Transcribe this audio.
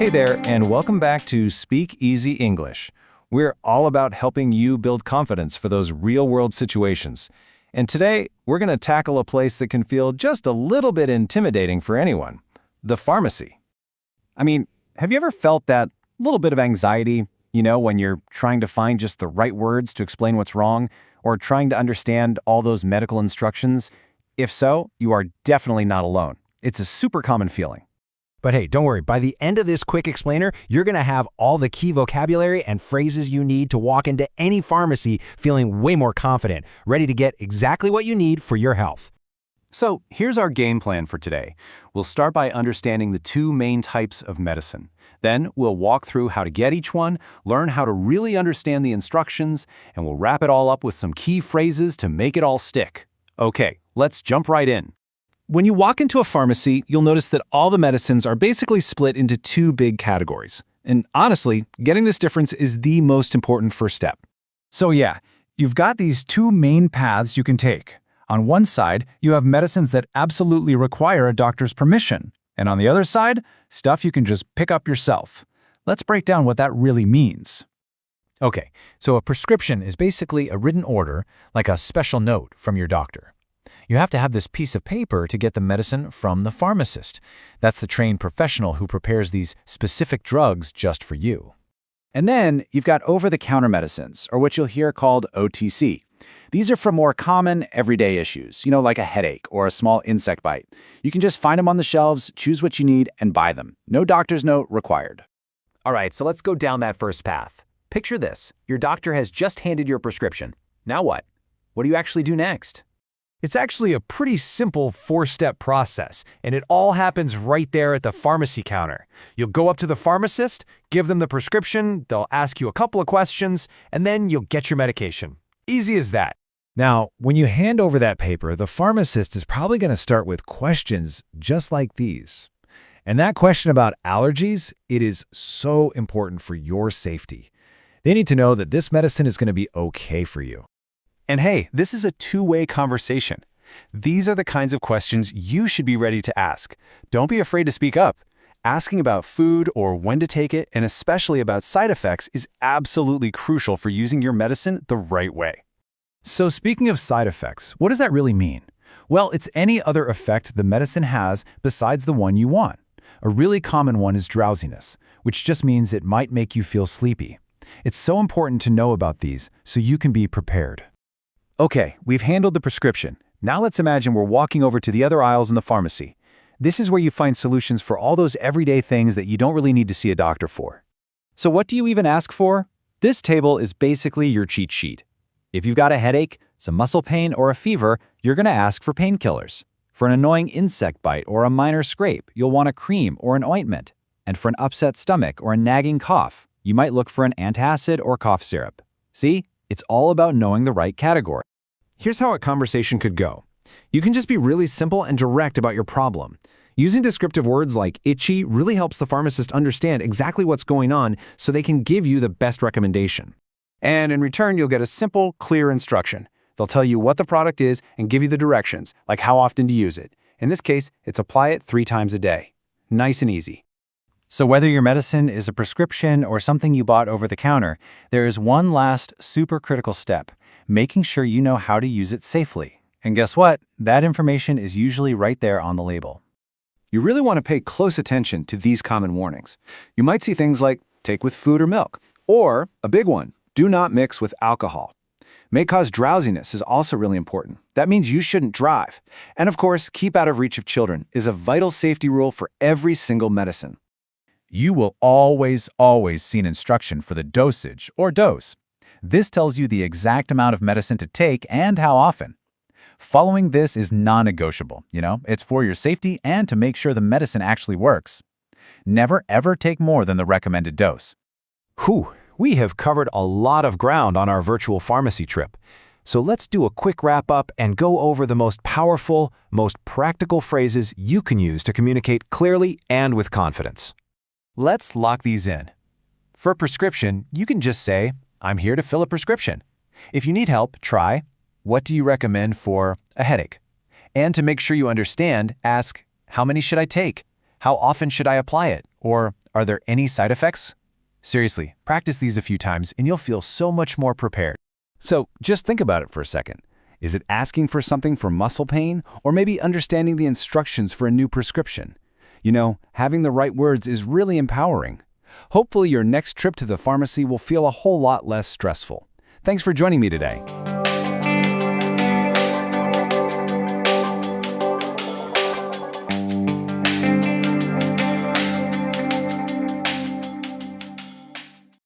Hey there, and welcome back to Speak Easy English. We're all about helping you build confidence for those real-world situations. And today, we're going to tackle a place that can feel just a little bit intimidating for anyone, the pharmacy. I mean, have you ever felt that little bit of anxiety, when you're trying to find just the right words to explain what's wrong, or trying to understand all those medical instructions? If so, you are definitely not alone. It's a super common feeling. But hey, don't worry. By the end of this quick explainer, you're going to have all the key vocabulary and phrases you need to walk into any pharmacy feeling way more confident, ready to get exactly what you need for your health. So here's our game plan for today. We'll start by understanding the two main types of medicine. Then we'll walk through how to get each one, learn how to really understand the instructions, and we'll wrap it all up with some key phrases to make it all stick. Okay, let's jump right in. When you walk into a pharmacy, you'll notice that all the medicines are basically split into two big categories. And honestly, getting this difference is the most important first step. So yeah, you've got these two main paths you can take. On one side, you have medicines that absolutely require a doctor's permission. And on the other side, stuff you can just pick up yourself. Let's break down what that really means. Okay, so a prescription is basically a written order, like a special note from your doctor. You have to have this piece of paper to get the medicine from the pharmacist. That's the trained professional who prepares these specific drugs just for you. And then you've got over-the-counter medicines, or what you'll hear called OTC. These are for more common, everyday issues, like a headache or a small insect bite. You can just find them on the shelves, choose what you need, and buy them. No doctor's note required. All right, so let's go down that first path. Picture this. Your doctor has just handed your prescription. Now what? What do you actually do next? It's actually a pretty simple four-step process, and it all happens right there at the pharmacy counter. You'll go up to the pharmacist, give them the prescription, they'll ask you a couple of questions, and then you'll get your medication. Easy as that. Now, when you hand over that paper, the pharmacist is probably going to start with questions just like these. And that question about allergies, it is so important for your safety. They need to know that this medicine is going to be okay for you. And hey, this is a two-way conversation. These are the kinds of questions you should be ready to ask. Don't be afraid to speak up. Asking about food or when to take it, and especially about side effects, is absolutely crucial for using your medicine the right way. So speaking of side effects, what does that really mean? Well, it's any other effect the medicine has besides the one you want. A really common one is drowsiness, which just means it might make you feel sleepy. It's so important to know about these so you can be prepared. Okay, we've handled the prescription. Now let's imagine we're walking over to the other aisles in the pharmacy. This is where you find solutions for all those everyday things that you don't really need to see a doctor for. So what do you even ask for? This table is basically your cheat sheet. If you've got a headache, some muscle pain, or a fever, you're going to ask for painkillers. For an annoying insect bite or a minor scrape, you'll want a cream or an ointment. And for an upset stomach or a nagging cough, you might look for an antacid or cough syrup. See? It's all about knowing the right category. Here's how a conversation could go. You can just be really simple and direct about your problem. Using descriptive words like itchy really helps the pharmacist understand exactly what's going on so they can give you the best recommendation. And in return, you'll get a simple, clear instruction. They'll tell you what the product is and give you the directions, like how often to use it. In this case, it's apply it 3 times a day. Nice and easy. So whether your medicine is a prescription or something you bought over the counter, there is one last super critical step, making sure you know how to use it safely. And guess what? That information is usually right there on the label. You really want to pay close attention to these common warnings. You might see things like, take with food or milk, or a big one, do not mix with alcohol. May cause drowsiness is also really important. That means you shouldn't drive. And of course, keep out of reach of children is a vital safety rule for every single medicine. You will always see an instruction for the dosage or dose. This tells you the exact amount of medicine to take and how often. Following this is non-negotiable, It's for your safety and to make sure the medicine actually works. Never ever take more than the recommended dose. Whew, we have covered a lot of ground on our virtual pharmacy trip. So let's do a quick wrap-up and go over the most powerful, most practical phrases you can use to communicate clearly and with confidence. Let's lock these in. For prescription, you can just say, I'm here to fill a prescription. If you need help, try, what do you recommend for a headache? And to make sure you understand, ask, how many should I take? How often should I apply it? Or Are there any side effects? Seriously, practice these a few times and you'll feel so much more prepared. So just think about it for a second. Is it asking for something for muscle pain, or maybe understanding the instructions for a new prescription? You know, having the right words is really empowering. Hopefully your next trip to the pharmacy will feel a whole lot less stressful. Thanks for joining me today.